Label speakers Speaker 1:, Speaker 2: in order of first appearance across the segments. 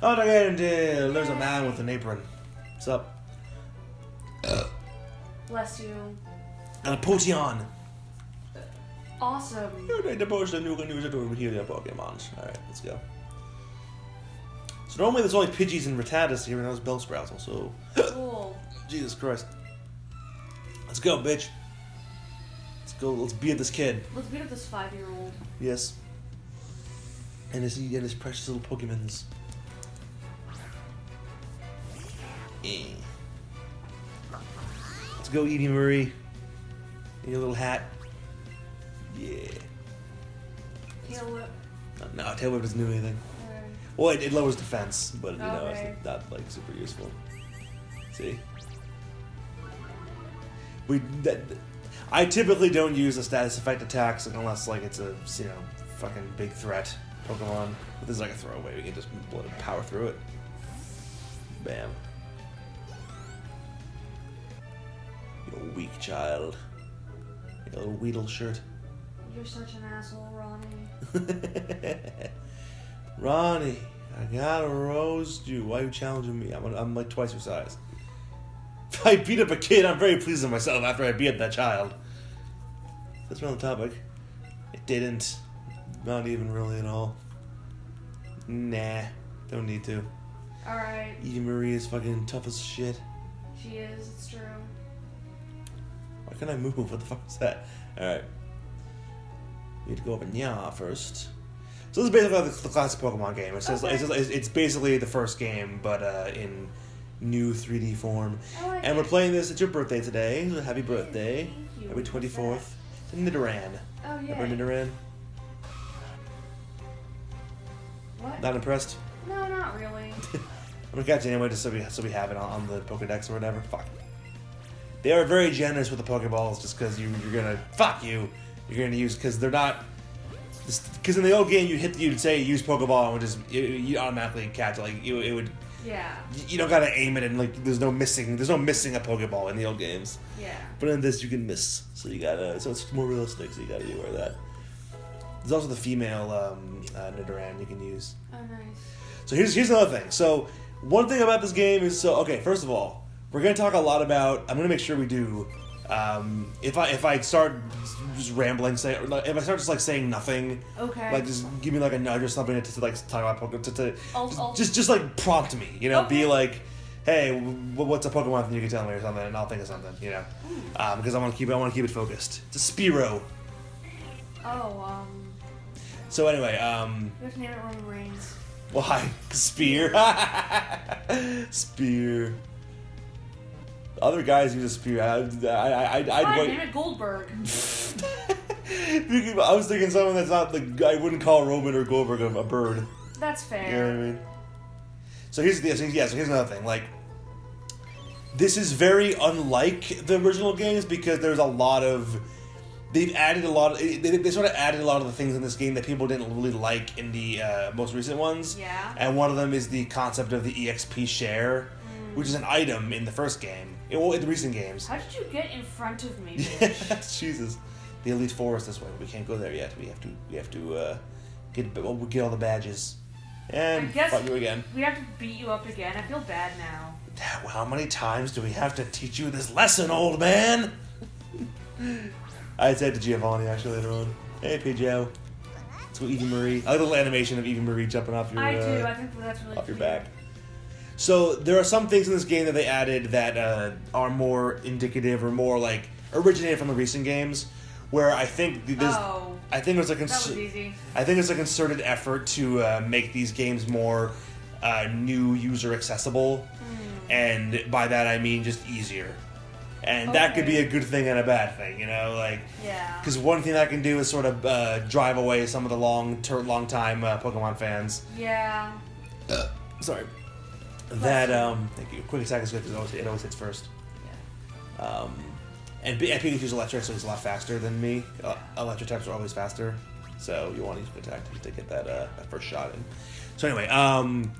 Speaker 1: and there's a man with an apron. What's up?
Speaker 2: Bless you.
Speaker 1: And a Potion.
Speaker 2: Awesome.
Speaker 1: You need the potion, you can use it to heal your Pokemons. Alright, let's go. So normally there's only Pidgeys and Rattatas here, and now there's Bellsprouts also.
Speaker 2: Cool.
Speaker 1: Jesus Christ. Let's go, bitch. Let's go, let's beat this kid.
Speaker 2: Let's beat up this 5-year-old.
Speaker 1: Yes. And his precious little Pokemons. Let's go, Eevee Marie. In your little hat. Yeah.
Speaker 2: Tail Whip.
Speaker 1: No, Tail Whip doesn't do anything. Well, it lowers defense, but you know, it's not like super useful. See? I typically don't use the status effect attacks unless like it's a fucking big threat Pokemon. But this is like a throwaway. We can just power through it. Bam. You weak child. You little Weedle shirt.
Speaker 2: You're such an asshole, Ronnie.
Speaker 1: Ronnie, I gotta roast you. Why are you challenging me? I'm like twice your size. If I beat up a kid, I'm very pleased with myself after I beat up that child. That's not the topic. It didn't. Not even really at all. Nah. Don't need to.
Speaker 2: Alright.
Speaker 1: Eevee Marie is fucking tough as shit.
Speaker 2: She is, it's true.
Speaker 1: Why can't I move? What the fuck is that? Alright. We need to go up in Nya first. So this is basically the classic Pokemon game. It's basically the first game, but in new 3D form. And we're playing this. It's your birthday today. So happy birthday.
Speaker 2: Thank you.
Speaker 1: Happy 24th. It's Nidoran.
Speaker 2: Oh, yeah.
Speaker 1: Remember Nidoran?
Speaker 2: What?
Speaker 1: Not impressed?
Speaker 2: No, not really.
Speaker 1: I'm gonna catch it anyway just so we have it on the Pokedex or whatever. Fuck. They are very generous with the Pokeballs just because you're gonna... Fuck you! You're gonna use... Because they're not... Because in the old game, you'd say use Pokeball and would just... You automatically catch it. Like, it would...
Speaker 2: Yeah.
Speaker 1: You don't gotta aim it and, like, there's no missing a Pokeball in the old games.
Speaker 2: Yeah.
Speaker 1: But in this, you can miss. So you gotta... So it's more realistic, so you gotta be aware of that. There's also the female Nidoran you can use.
Speaker 2: Oh, nice.
Speaker 1: So here's another thing. So one thing about this game is okay. First of all, we're gonna talk a lot about. I'm gonna make sure we do. If I start just rambling, if I start just like saying nothing,
Speaker 2: okay,
Speaker 1: like just give me like a nudge or something to like talk about Pokemon.
Speaker 2: I'll
Speaker 1: just like prompt me. You know,
Speaker 2: okay.
Speaker 1: Be like, hey, what's a Pokemon thing you can tell me or something, and I'll think of something. You know, because I want to keep it focused. It's a Spearow.
Speaker 2: Oh,
Speaker 1: So anyway,
Speaker 2: you have to name it Roman Reigns.
Speaker 1: Why? Spear. Spear. Other guys use a spear. I'd wait.
Speaker 2: Name it Goldberg.
Speaker 1: I was thinking something that's not like I wouldn't call Roman or Goldberg a bird.
Speaker 2: That's fair.
Speaker 1: You know what I mean? So here's another thing. Like, this is very unlike the original games because there's a lot of. They've added a lot of... They sort of added a lot of the things in this game that people didn't really like in the most recent ones.
Speaker 2: Yeah.
Speaker 1: And one of them is the concept of the EXP share, which is an item in the first game. Well, in the recent games.
Speaker 2: How did you get in front of me, bitch?
Speaker 1: Jesus. The Elite Four is this way. We can't go there yet. We have to get all the badges. And fight you again.
Speaker 2: We have to beat you up again. I feel bad now.
Speaker 1: Well, how many times do we have to teach you this lesson, old man? I said to Giovanni actually later on. Hey, Pidgeot. Let's go Eevee Marie. I like the little animation of Eevee Marie jumping off your.
Speaker 2: I do. I think that's really
Speaker 1: off your
Speaker 2: cute.
Speaker 1: back. So there are some things in this game that they added that are more indicative or more like originated from the recent games, where I think there's.
Speaker 2: Oh.
Speaker 1: I think there's a
Speaker 2: That was easy.
Speaker 1: I think it's a concerted effort to make these games more new user accessible, and by that I mean just easier. And that could be a good thing and a bad thing, you know, like. Yeah. Because one thing that can do is sort of drive away some of the long time Pokemon fans.
Speaker 2: Yeah.
Speaker 1: Sorry. That thank you. Quick attack is good because it always hits first.
Speaker 2: Yeah.
Speaker 1: And Pikachu's electric, so he's a lot faster than me. Electric types are always faster, so you want to use quick attack to get that first shot in. So anyway, and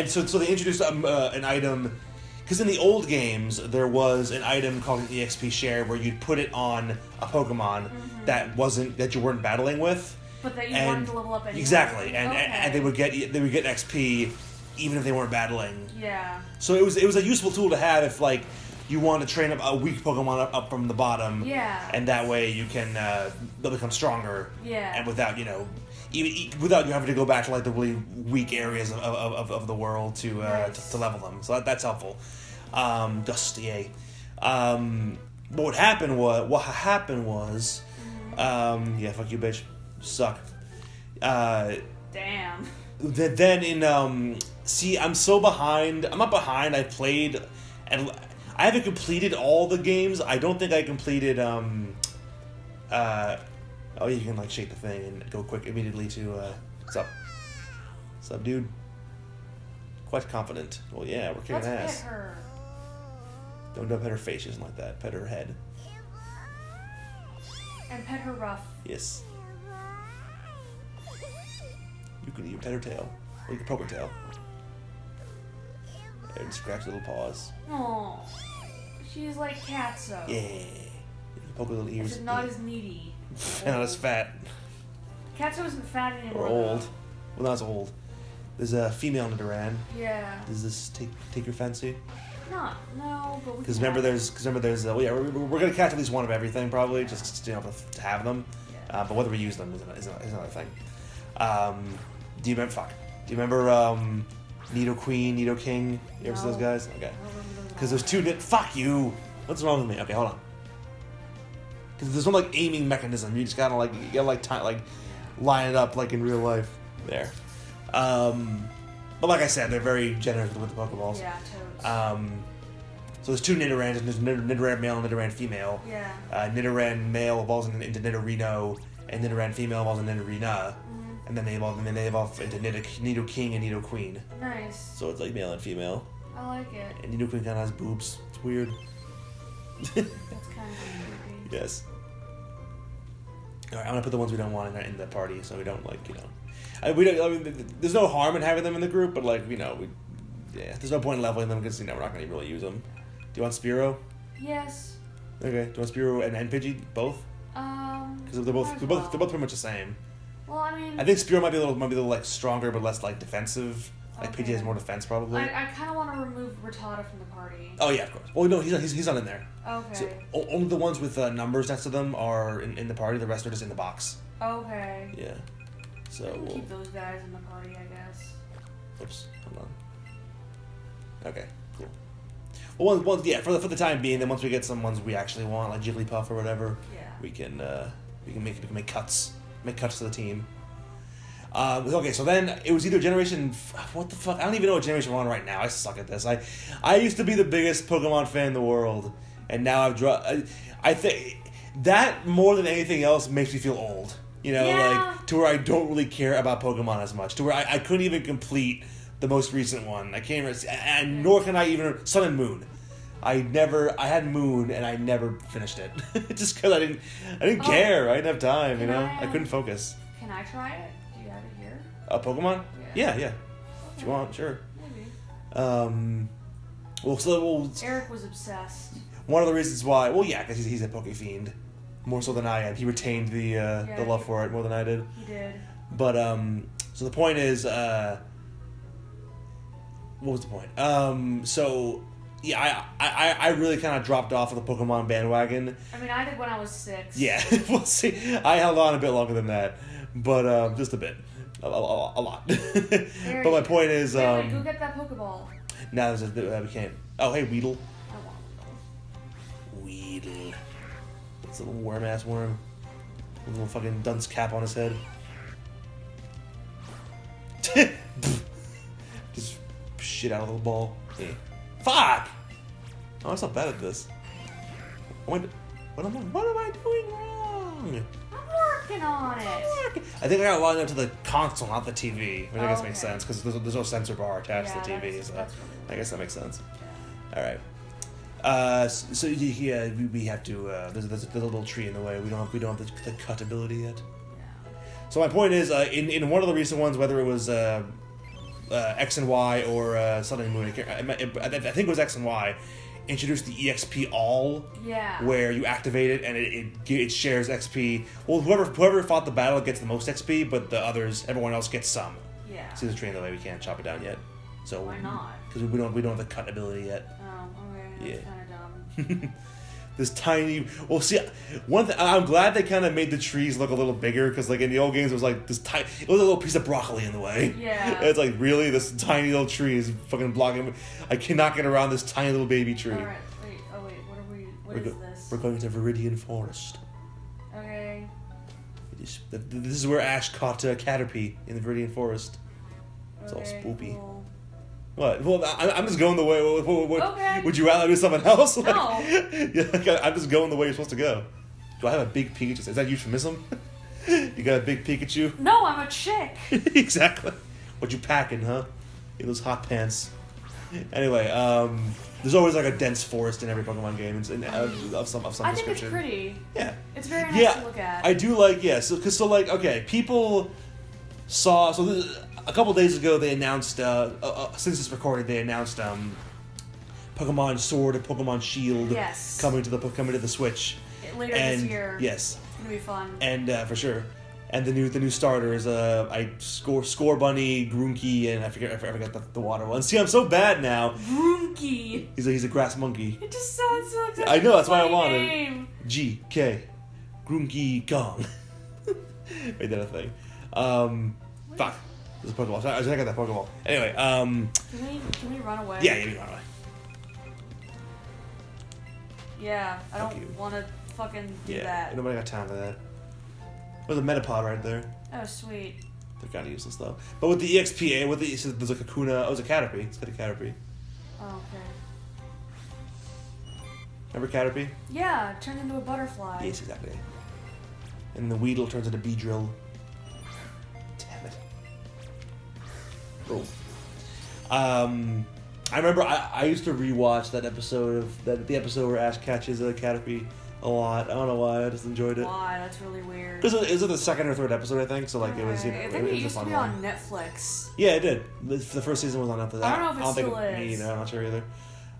Speaker 1: so they introduced an item. Because in the old games, there was an item called an EXP share where you'd put it on a Pokemon that you weren't battling with,
Speaker 2: but that you wanted to level up anyway.
Speaker 1: Exactly, and they would get XP even if they weren't battling.
Speaker 2: Yeah.
Speaker 1: So it was a useful tool to have if like you want to train up a weak Pokemon up from the bottom.
Speaker 2: Yeah.
Speaker 1: And that way you can they'll become stronger.
Speaker 2: Yeah.
Speaker 1: And without even without you having to go back to like the really weak areas of the world to level them. So that's helpful. Dust, yay. But what happened was yeah, fuck you, bitch. Suck.
Speaker 2: Damn.
Speaker 1: Then in see, I'm so behind. I'm not behind. I played, and I haven't completed all the games. I don't think I completed. Oh, you can like shake the thing and go quick immediately to. What's up? What's up, dude? Quite confident. Well, yeah, we're kicking
Speaker 2: Let's
Speaker 1: ass.
Speaker 2: hit her.
Speaker 1: Don't pet her face. She doesn't like that. Pet her head.
Speaker 2: And pet her rough.
Speaker 1: Yes. You can even pet her tail. Or you can poke her tail. And scratch her little paws.
Speaker 2: Aww. She's like Katso.
Speaker 1: Yeah. You can poke her little ears.
Speaker 2: Except not as needy.
Speaker 1: And not as fat.
Speaker 2: Katso isn't fat anymore.
Speaker 1: Or old. Well, not as old. There's a female Nidoran.
Speaker 2: Yeah.
Speaker 1: Does this take your fancy?
Speaker 2: No, but we
Speaker 1: Because
Speaker 2: can
Speaker 1: remember,
Speaker 2: have
Speaker 1: there's well, yeah, we're gonna catch at least one of everything probably, just to have them.
Speaker 2: Yeah.
Speaker 1: But whether we use them is another thing. Do you remember Nidoqueen, Nidoking? You ever see those
Speaker 2: No.
Speaker 1: guys? Okay.
Speaker 2: I don't remember those
Speaker 1: Because there's
Speaker 2: all.
Speaker 1: two. Fuck you. What's wrong with me? Okay, hold on. Because there's no like aiming mechanism. You just gotta like line it up like in real life. There. But like I said, they're very generous with the Pokeballs.
Speaker 2: Yeah, toads.
Speaker 1: So there's two Nidorans, and there's Nidoran male and Nidoran female.
Speaker 2: Yeah.
Speaker 1: Nidoran male evolves into Nidorino, and Nidoran female evolves into Nidorina, and then they evolve into Nidoking and Nidoqueen.
Speaker 2: Nice.
Speaker 1: So it's like male and female.
Speaker 2: I like it.
Speaker 1: And Nidoqueen kind of has boobs. It's weird.
Speaker 2: That's kind of creepy.
Speaker 1: Yes. All right, I'm gonna put the ones we don't want in the party, so we don't there's no harm in having them in the group, but there's no point in leveling them because we're not gonna really use them. Do you want Spearow?
Speaker 2: Yes.
Speaker 1: Okay. Do you want Spearow and Pidgey both? Because they're both pretty much the same.
Speaker 2: Well, I mean,
Speaker 1: I think Spearow might be a little like stronger, but less like defensive. Like
Speaker 2: Okay.
Speaker 1: Pidgey has more defense probably.
Speaker 2: I kind of want to remove Rattata from the party.
Speaker 1: Oh yeah, of course. Well, no, he's not in there.
Speaker 2: Okay.
Speaker 1: So only the ones with numbers next to them are in the party. The rest are just in the box.
Speaker 2: Okay.
Speaker 1: Yeah. So
Speaker 2: We can
Speaker 1: we'll.
Speaker 2: keep those guys in the party, I guess.
Speaker 1: Oops. Hold on. Okay. Cool. Well, yeah. For the time being, then once we get some ones we actually want, like Jigglypuff or whatever,
Speaker 2: Yeah.
Speaker 1: we can make cuts to the team. Okay, so then it was either Generation. What the fuck? I don't even know what Generation 1 right now. I suck at this. I used to be the biggest Pokemon fan in the world, and now I've dropped. I think that more than anything else makes me feel old.
Speaker 2: Yeah.
Speaker 1: Like to where I don't really care about Pokemon as much. To where I couldn't even complete the most recent one. I can't even, and nor can I even Sun and Moon. I had Moon and I never finished it just because I didn't care. I didn't have time. I couldn't focus.
Speaker 2: Can I try it? Do you have it here?
Speaker 1: Pokemon?
Speaker 2: Yeah.
Speaker 1: Yeah. If you want, sure.
Speaker 2: Maybe. Eric was obsessed.
Speaker 1: One of the reasons why, well, yeah, because he's a Poke Fiend, more so than I am. He retained the love for it more than I did.
Speaker 2: He did.
Speaker 1: But so the point is, what was the point? So yeah, I really kind of dropped off of the Pokemon bandwagon.
Speaker 2: I mean, I did when I was 6.
Speaker 1: Yeah, we'll see. I held on a bit longer than that, but just a bit, a lot. But my point is,
Speaker 2: Wait, go get that Pokeball.
Speaker 1: now we can't. Oh, hey, Weedle.
Speaker 2: I want
Speaker 1: Weedle. It's a little worm-ass worm. With a little fucking dunce cap on his head. Just shit out of the ball. Yeah. Fuck! Oh, I'm so bad at this. What am I doing wrong?
Speaker 2: I'm working on it.
Speaker 1: I think I got logged into the console, not the TV. Which I guess makes
Speaker 2: Okay.
Speaker 1: sense, because there's no sensor bar attached to the TV,
Speaker 2: that's
Speaker 1: so
Speaker 2: really
Speaker 1: I guess that makes sense.
Speaker 2: Yeah.
Speaker 1: Alright. So yeah, we have to. There's a little tree in the way. We don't have the cut ability yet.
Speaker 2: Yeah.
Speaker 1: So my point is, in one of the recent ones, whether it was X and Y or Sun and Moon, I think it was X and Y, introduced the EXP All,
Speaker 2: Yeah.
Speaker 1: where you activate it and it shares XP. Well, whoever fought the battle gets the most XP, but everyone else gets some.
Speaker 2: Yeah.
Speaker 1: See the tree in the way. We can't chop it down yet. So
Speaker 2: Why not?
Speaker 1: Because we don't have the cut ability yet.
Speaker 2: Oh, okay. That's
Speaker 1: Yeah.
Speaker 2: kind of dumb.
Speaker 1: This tiny. Well, see, one thing I'm glad they kind of made the trees look a little bigger because, like in the old games, it was like this tiny. It was a little piece of broccoli in the way.
Speaker 2: Yeah.
Speaker 1: And it's like really this tiny little tree is fucking blocking. I cannot get around this tiny little baby tree.
Speaker 2: All right. Wait. Oh wait. What are we? What is this?
Speaker 1: We're going to Viridian Forest.
Speaker 2: Okay.
Speaker 1: This is where Ash caught Caterpie in the Viridian Forest. It's all
Speaker 2: Okay,
Speaker 1: spoopy.
Speaker 2: cool.
Speaker 1: What? Well, I'm just going the way. What,
Speaker 2: Okay.
Speaker 1: Would you rather do something else?
Speaker 2: No.
Speaker 1: Yeah, like, I'm just going the way you're supposed to go. Do I have a big Pikachu? Is that euphemism? You got a big Pikachu?
Speaker 2: No, I'm a chick.
Speaker 1: Exactly. What you packing, huh? In those hot pants. Anyway, there's always like a dense forest in every Pokemon game, of some
Speaker 2: I
Speaker 1: description.
Speaker 2: think it's pretty.
Speaker 1: Yeah.
Speaker 2: It's very nice to look at.
Speaker 1: I do like like okay, people saw a couple days ago they announced since it's recorded they announced Pokemon Sword and Pokemon Shield
Speaker 2: Yes.
Speaker 1: coming to the Switch
Speaker 2: Later this year.
Speaker 1: Yes,
Speaker 2: It's gonna be fun.
Speaker 1: and for sure. And the new starters, Score Bunny, Grunky, and I forgot the water one. See, I'm so bad now.
Speaker 2: Grunky.
Speaker 1: He's a grass monkey.
Speaker 2: It just sounds so like
Speaker 1: I know, that's why I
Speaker 2: funny
Speaker 1: wanted.
Speaker 2: name.
Speaker 1: GK, Grunky Kong. Made that a thing. Fuck. There's a Pokeball. I got that Pokeball. Anyway,
Speaker 2: Can we run away?
Speaker 1: yeah, you can run away.
Speaker 2: Yeah, I
Speaker 1: Fuck
Speaker 2: don't
Speaker 1: you.
Speaker 2: want to fucking do
Speaker 1: Yeah,
Speaker 2: that.
Speaker 1: nobody got time for that. There's a Metapod right there.
Speaker 2: Oh, sweet.
Speaker 1: They're kind of useless though. But with the EXPA, so there's a Kakuna. Oh, it's a Caterpie. It's got a Caterpie.
Speaker 2: Oh, okay.
Speaker 1: Remember Caterpie?
Speaker 2: Yeah, turned into a butterfly.
Speaker 1: Yes, exactly. And the Weedle turns into Beedrill. Damn it. Oh. I remember I used to rewatch that episode of the episode where Ash catches a Caterpie a lot. I don't know why. I just enjoyed it.
Speaker 2: Why? That's really weird.
Speaker 1: Because it was the second or third episode, I think. So like it was,
Speaker 2: I think
Speaker 1: it
Speaker 2: it
Speaker 1: was a
Speaker 2: used to
Speaker 1: fun
Speaker 2: be
Speaker 1: one.
Speaker 2: on Netflix.
Speaker 1: Yeah, it did. The first season was on Netflix.
Speaker 2: I don't know if it still
Speaker 1: think
Speaker 2: is.
Speaker 1: I'm not sure either.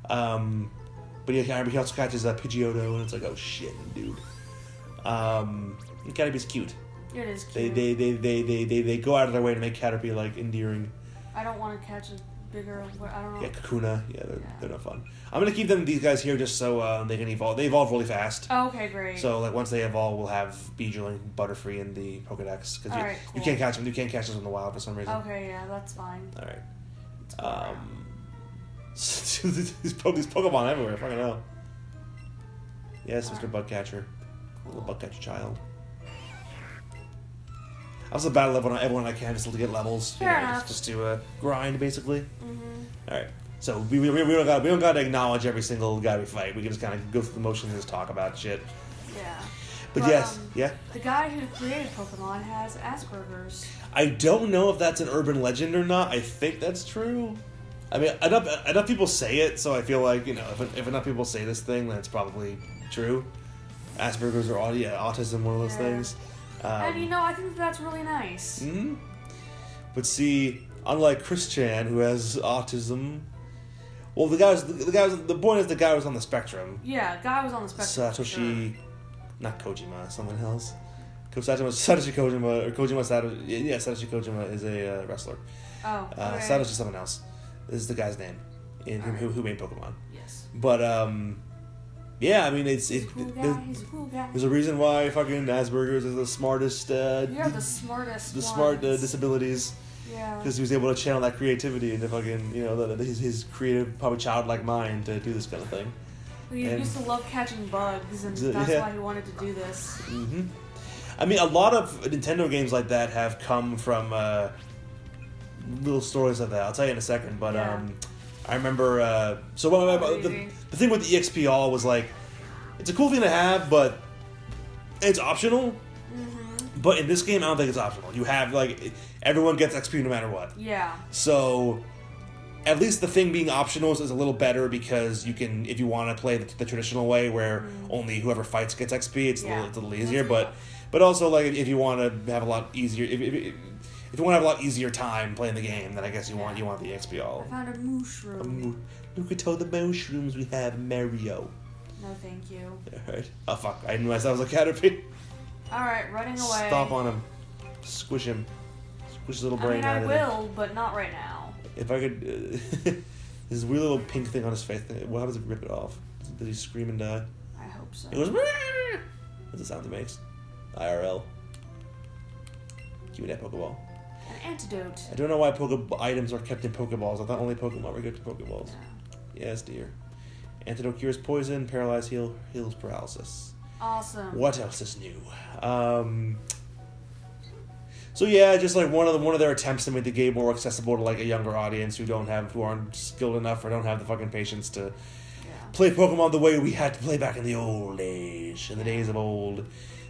Speaker 1: But yeah, I remember he also catches Pidgeotto, and it's like, oh shit, dude. And Caterpie's cute.
Speaker 2: It is cute.
Speaker 1: They go out of their way to make Caterpie like endearing.
Speaker 2: I don't want to catch a bigger. I don't know.
Speaker 1: Yeah, Kakuna. Yeah, they're not fun. I'm gonna keep these guys here just so they can evolve. They evolve really fast.
Speaker 2: Oh, okay, great.
Speaker 1: So like once they evolve, we'll have Beedrill and Butterfree in the Pokedex because
Speaker 2: Alright,
Speaker 1: you
Speaker 2: cool.
Speaker 1: can't catch them. You can't catch them in the wild for some reason.
Speaker 2: Okay, yeah, that's fine.
Speaker 1: All right.
Speaker 2: Let's go around.
Speaker 1: These Pokemon everywhere. Fucking hell. Yes, Mr. Bugcatcher. Little Bugcatcher child. I also battle everyone I can just to get levels.
Speaker 2: Fair enough.
Speaker 1: Just to grind, basically.
Speaker 2: Mm-hmm.
Speaker 1: All right. So we don't got to acknowledge every single guy we fight. We can just kind of go through the motions and just talk about shit.
Speaker 2: Yeah.
Speaker 1: But yes, yeah.
Speaker 2: The guy who created Pokemon has Asperger's.
Speaker 1: I don't know if that's an urban legend or not. I think that's true. I mean, enough people say it, so I feel like, if enough people say this thing, then it's probably true. Asperger's or autism, one of those things.
Speaker 2: And I think that's really nice.
Speaker 1: Mm-hmm. But see, unlike Chris Chan, who has autism, well, the point is the guy was on the spectrum.
Speaker 2: Yeah, guy was on the spectrum.
Speaker 1: Satoshi, not Kojima, someone else. Satoshi Kojima, or Kojima Satoshi. Yeah, Satoshi Kojima is a wrestler.
Speaker 2: Oh, okay.
Speaker 1: Satoshi someone else. This is the guy's name, who made Pokemon.
Speaker 2: Yes.
Speaker 1: But yeah, I mean
Speaker 2: He's a cool guy.
Speaker 1: there's a reason why fucking Asperger's is the smartest.
Speaker 2: You're the smartest.
Speaker 1: The smart disabilities.
Speaker 2: Yeah.
Speaker 1: Because he was able to channel that creativity into fucking his creative, probably childlike mind to do this kind of thing.
Speaker 2: He used to love catching bugs, and that's why he wanted to do this.
Speaker 1: Mm-hmm. I mean, a lot of Nintendo games like that have come from little stories of that. I'll tell you in a second, but I remember. The thing with the EXP all was like, it's a cool thing to have, but it's optional.
Speaker 2: Mm-hmm.
Speaker 1: But in this game, I don't think it's optional. You have everyone gets XP no matter what.
Speaker 2: Yeah.
Speaker 1: So at least the thing being optional is a little better because you can, if you want to play the traditional way where only whoever fights gets XP, it's a little easier. But also if you want to have a lot easier, if you want to have a lot easier time playing the game, then I guess you want the XP all.
Speaker 2: I found a mushroom.
Speaker 1: Look at all the mushrooms we have, Mario.
Speaker 2: No, thank you.
Speaker 1: Alright. Oh fuck! I didn't realize that was a Caterpie.
Speaker 2: Alright, running away.
Speaker 1: Stomp on him. Squish him. Squish his little brain out
Speaker 2: I
Speaker 1: of him.
Speaker 2: will, but not right now.
Speaker 1: If I could... this weird little pink thing on his face. What happens if you rip it off? Did he scream and die?
Speaker 2: I hope so.
Speaker 1: It goes... That's the sound it makes. IRL. Give me that Pokeball.
Speaker 2: An antidote.
Speaker 1: I don't know why items are kept in Pokeballs. I thought only Pokemon were kept in Pokeballs.
Speaker 2: Yeah.
Speaker 1: Yes, dear. Antidote cures poison, paralyze, heals paralysis.
Speaker 2: Awesome.
Speaker 1: What else is new? So yeah, just like one of their attempts to make the game more accessible to like a younger audience who aren't skilled enough or don't have the fucking patience to play Pokemon the way we had to play back in the old days. In the days of old. In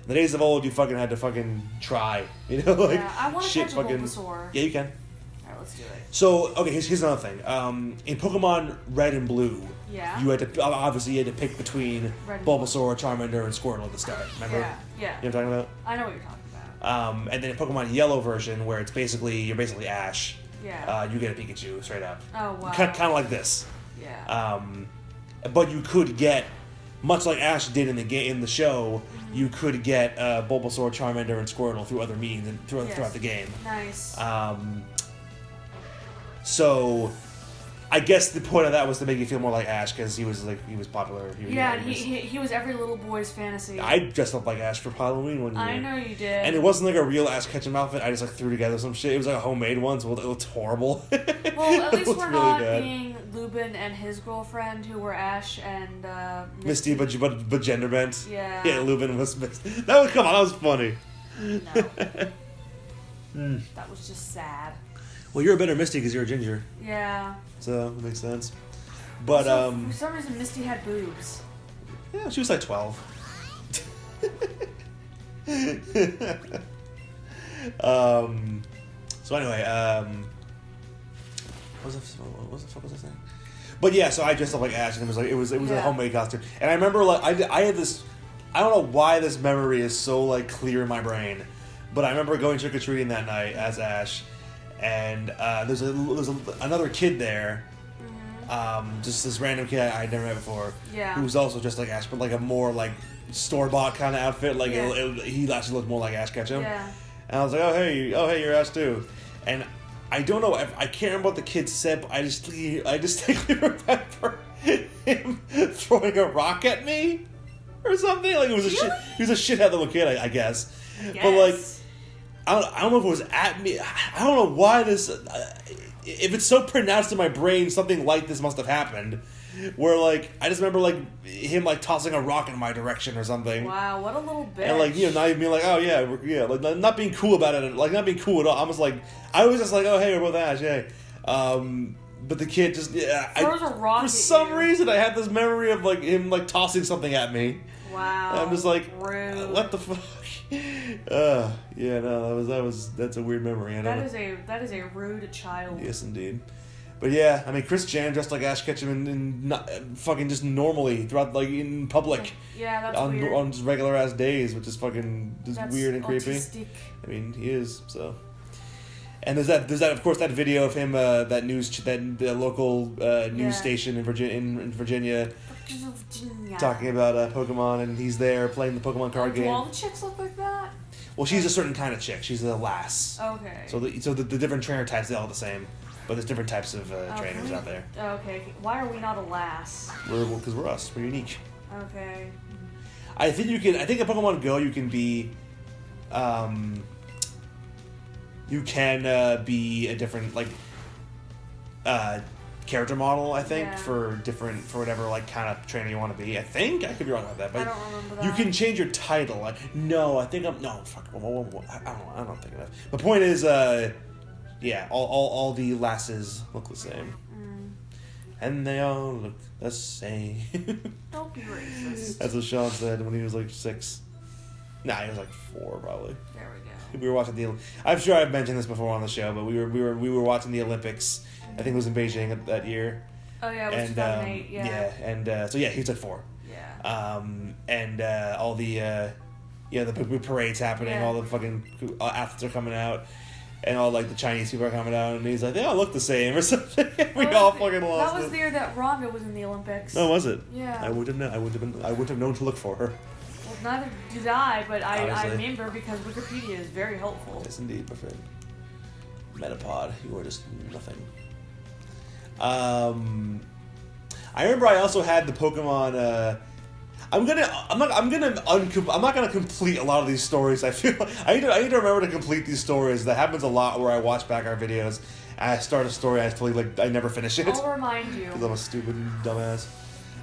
Speaker 1: the days of old, you fucking had to fucking try. You know, like
Speaker 2: I want to
Speaker 1: shit
Speaker 2: catch a
Speaker 1: fucking.
Speaker 2: Bulbasaur.
Speaker 1: Yeah, you can.
Speaker 2: Alright, let's do it.
Speaker 1: So okay, here's another thing. In Pokemon Red and Blue, you had to obviously you had to pick between Bulbasaur, Charmander, and Squirtle at the start. Remember?
Speaker 2: Yeah.
Speaker 1: You know what I'm talking about?
Speaker 2: I know what you're talking about.
Speaker 1: And then in Pokemon Yellow version, where you're basically Ash.
Speaker 2: Yeah.
Speaker 1: You get a Pikachu straight up.
Speaker 2: Oh wow.
Speaker 1: Kind of like this.
Speaker 2: Yeah.
Speaker 1: But you could get, much like Ash did in the show, you could get Bulbasaur, Charmander, and Squirtle through other means and throughout the game.
Speaker 2: Nice.
Speaker 1: So, I guess the point of that was to make you feel more like Ash because he was popular.
Speaker 2: He was every little boy's fantasy.
Speaker 1: I dressed up like Ash for Halloween one year.
Speaker 2: I know you did.
Speaker 1: And it wasn't like a real Ash Ketchum outfit. I just like threw together some shit. It was like a homemade one, so it looked horrible.
Speaker 2: Well, at least we're
Speaker 1: really
Speaker 2: not
Speaker 1: bad.
Speaker 2: being Lubin and his girlfriend, who were Ash and
Speaker 1: Misty, but gender bent.
Speaker 2: Yeah.
Speaker 1: Yeah, Lubin was Misty. That was funny.
Speaker 2: No. That was just sad.
Speaker 1: Well, you're a better Misty because you're a ginger.
Speaker 2: Yeah.
Speaker 1: So, that makes sense. But,
Speaker 2: for some reason, Misty had boobs.
Speaker 1: Yeah, she was like 12. So anyway, what the fuck was I saying? But yeah, so I dressed up like Ash, and it was a homemade costume. And I remember like I had this, I don't know why this memory is so like clear in my brain, but I remember going trick or treating that night as Ash, and there's another kid there. Just this random kid I'd never met before.
Speaker 2: Yeah.
Speaker 1: Who was also just like Ash, but like a more like store-bought kind of outfit. Like he actually looked more like Ash Ketchum.
Speaker 2: Yeah.
Speaker 1: And I was like, oh hey, you're Ash too. And I don't know, I can't remember what the kid said, but I distinctly remember him throwing a rock at me or something. Like it was he was a shithead little kid, I guess. But like, I don't know if it was at me. I don't know why this. If it's so pronounced in my brain, something like this must have happened. Where like I just remember like him like tossing a rock in my direction or something.
Speaker 2: Wow, what a little bitch.
Speaker 1: And like not even being like, oh yeah, like not being cool about it, like not being cool at all. I was just like, oh hey, we're both Ash, yay. But the kid just
Speaker 2: throws a rock
Speaker 1: for some reason I had this memory of like him like tossing something at me.
Speaker 2: Wow.
Speaker 1: And I'm just like,
Speaker 2: rude.
Speaker 1: What the fuck? That's a weird memory.
Speaker 2: That is a rude child.
Speaker 1: Yes, indeed. But yeah, I mean, Chris Chan dressed like Ash Ketchum and not, fucking just normally throughout, like in public.
Speaker 2: Yeah, that's
Speaker 1: weird. On just regular ass days, which is fucking just weird and creepy.
Speaker 2: Autistic.
Speaker 1: I mean, he is so. And there's that of course that video of him the local news station in Virginia. Talking about Pokemon, and he's there playing the Pokemon card game.
Speaker 2: Do all the chicks look like that?
Speaker 1: Well, she's a certain kind of chick. She's a lass.
Speaker 2: Okay.
Speaker 1: So the different trainer types, they're all the same. But there's different types of trainers out there.
Speaker 2: Okay. Why are we not a lass?
Speaker 1: Because we're us. We're unique.
Speaker 2: Okay.
Speaker 1: I think in Pokemon Go you can be, be a different like, character model. I think for whatever like kind of trainer you want to be. I think I could be wrong about that, but
Speaker 2: I don't remember that.
Speaker 1: You can change your title. I don't think of that. The point is, all the lasses look the same. And they all look the same.
Speaker 2: Don't be racist.
Speaker 1: That's what Sean said when he was like 6. Nah, he was like 4 probably.
Speaker 2: There we go.
Speaker 1: We were watching I'm sure I've mentioned this before on the show, but we were watching the Olympics. I think it was in Beijing that year.
Speaker 2: Oh yeah, it was 2008.
Speaker 1: Yeah, and so he was at 4.
Speaker 2: Yeah.
Speaker 1: And all the the parades happening, all the fucking athletes are coming out. And all like the Chinese people are coming out, and he's like, they all look the same or something. We all fucking lost.
Speaker 2: That was the year that Rhonda was in the Olympics.
Speaker 1: Oh, was it?
Speaker 2: Yeah.
Speaker 1: I wouldn't have known to look for her.
Speaker 2: Well, neither did I, but I remember because Wikipedia is very helpful.
Speaker 1: Yes, indeed, my friend. Metapod, you are just nothing. I remember I also had the Pokemon. I'm not gonna complete a lot of these stories. I feel I need to remember to complete these stories. That happens a lot where I watch back our videos and I start a story I never finish it.
Speaker 2: I'll remind you.
Speaker 1: Because I'm a stupid dumbass.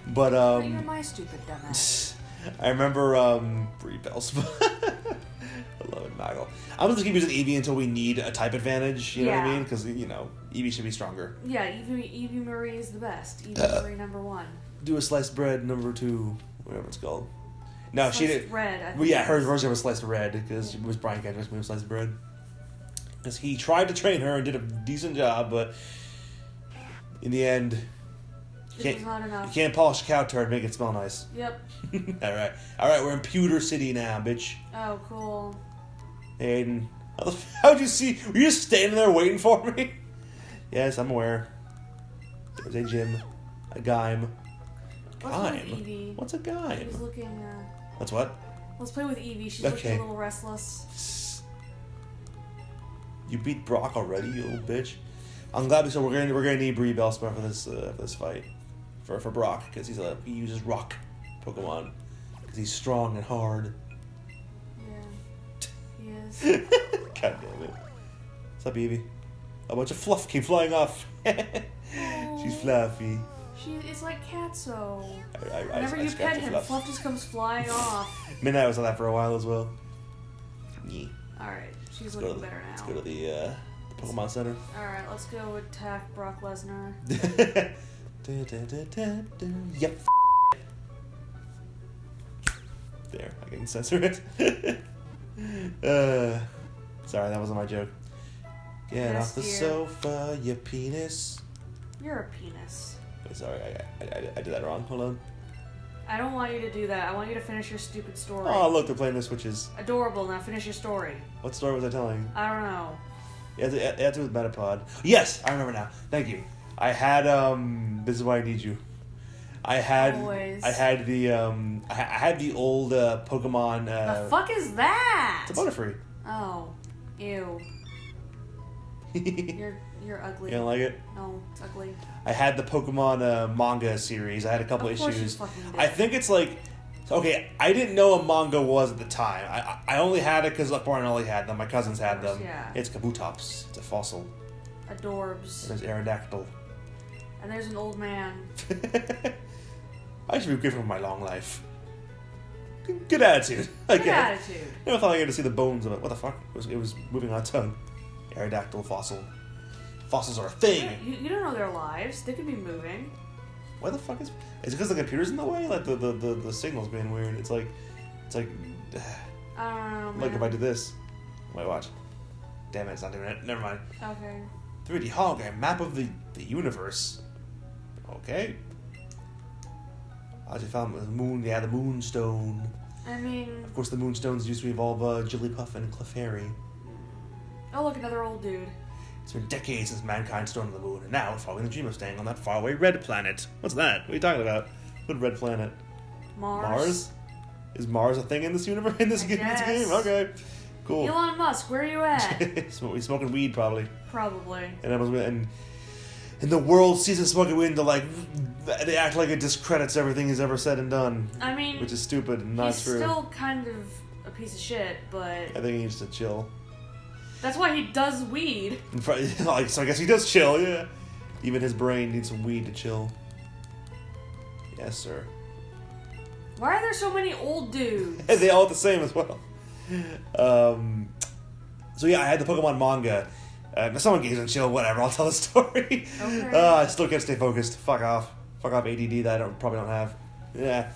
Speaker 1: But
Speaker 2: You're my stupid dumbass.
Speaker 1: I remember Breedbells. I love it, Maggle. I'm just gonna keep using Eevee until we need a type advantage. You know what I mean? Because Eevee should be stronger.
Speaker 2: Yeah, Eevee Marie is the best. Eevee Marie #1.
Speaker 1: Do a sliced bread #2, whatever it's called. No, she did.
Speaker 2: Red. I think
Speaker 1: Well, yeah, her version was sliced bread because it was Brian Kendrick's move, sliced bread. Because he tried to train her and did a decent job, but in the end,
Speaker 2: it was not enough.
Speaker 1: You can't polish a cow turd and make it smell nice.
Speaker 2: Yep.
Speaker 1: All right, we're in Pewter City now, bitch.
Speaker 2: Oh, cool.
Speaker 1: Hey, Aiden, how'd you see? Were you just standing there waiting for me? Yes, I'm aware. There's a gym, a Gaim.
Speaker 2: Let's play with Eevee.
Speaker 1: What's a Gaim?
Speaker 2: She's looking.
Speaker 1: That's what?
Speaker 2: Let's play with Eevee. She's looking a little restless.
Speaker 1: You beat Brock already, you little bitch. I'm glad we're gonna need Breedbells for this fight for Brock because he uses rock Pokemon because he's strong and hard.
Speaker 2: Yeah, he is.
Speaker 1: God damn it! What's up, Eevee? A bunch of fluff came flying off. She's fluffy.
Speaker 2: It's like Catso.
Speaker 1: Whenever
Speaker 2: you pet him, fluff just comes flying off.
Speaker 1: Midnight was on that for a while as well. Yeah.
Speaker 2: Alright, she's looking better now.
Speaker 1: Let's go to the Pokemon Center.
Speaker 2: Alright, let's go attack Brock Lesnar.
Speaker 1: Yep. There, I can censor it. Sorry, that wasn't my joke. Get off the sofa, you penis.
Speaker 2: You're a penis.
Speaker 1: Wait, sorry, I did that wrong. Hold on.
Speaker 2: I don't want you to do that. I want you to finish your stupid story.
Speaker 1: Oh, look, they're playing the Switches.
Speaker 2: Adorable. Now finish your story.
Speaker 1: What story was I telling?
Speaker 2: I don't know.
Speaker 1: It had to do with Metapod. Yes, I remember now. Thank you. I had this is why I need you. I had the old Pokemon.
Speaker 2: The fuck is that?
Speaker 1: It's a Butterfree.
Speaker 2: Oh, ew. You're ugly.
Speaker 1: You don't like it?
Speaker 2: No, it's ugly.
Speaker 1: I had the Pokemon manga series. I had a couple issues. I think it's like, okay, I didn't know what manga was at the time. I only had it because Barnelli had them. My cousins had them.
Speaker 2: Yeah.
Speaker 1: It's Kabutops. It's a fossil.
Speaker 2: Adorbs.
Speaker 1: And there's Aerodactyl.
Speaker 2: And there's an old man.
Speaker 1: I should be grateful for my long life. Good attitude.
Speaker 2: Good attitude.
Speaker 1: I never thought I got to see the bones of it. What the fuck? It was moving on its own. Aerodactyl fossil. Fossils are a thing.
Speaker 2: You don't know their lives. They could be moving.
Speaker 1: Why the fuck is it because the computer's in the way? Like the signal's being weird. It's like
Speaker 2: I don't know.
Speaker 1: Like if I did this. Wait, watch. Damn it, it's not doing it. Never mind.
Speaker 2: Okay.
Speaker 1: 3D hologram map of the universe. Okay. I just found the moon. Yeah, the Moonstone.
Speaker 2: I mean,
Speaker 1: of course, the Moonstones used to evolve Jigglypuff and Clefairy.
Speaker 2: Oh, look, another old dude.
Speaker 1: It's been decades since mankind stormed the moon, and now we're following the dream of staying on that faraway red planet. What's that? What are you talking about? What red planet?
Speaker 2: Mars.
Speaker 1: Is Mars a thing in this universe? In this game? Okay, cool.
Speaker 2: Elon Musk, where are you at?
Speaker 1: He's smoking weed, probably.
Speaker 2: Probably.
Speaker 1: And the world sees him smoking weed, and they act like it discredits everything he's ever said and done.
Speaker 2: I mean,
Speaker 1: which is stupid and not true.
Speaker 2: He's still kind of a piece of shit, but
Speaker 1: I think he needs to chill.
Speaker 2: That's why he does weed.
Speaker 1: So I guess he does chill, yeah. Even his brain needs some weed to chill. Yes, sir.
Speaker 2: Why are there so many old dudes?
Speaker 1: They all look the same as well. So yeah, I had the Pokemon manga. Someone gives and chill, whatever, I'll tell the story.
Speaker 2: Okay.
Speaker 1: I still can't stay focused. Fuck off. Fuck off ADD that I probably don't have. Yeah.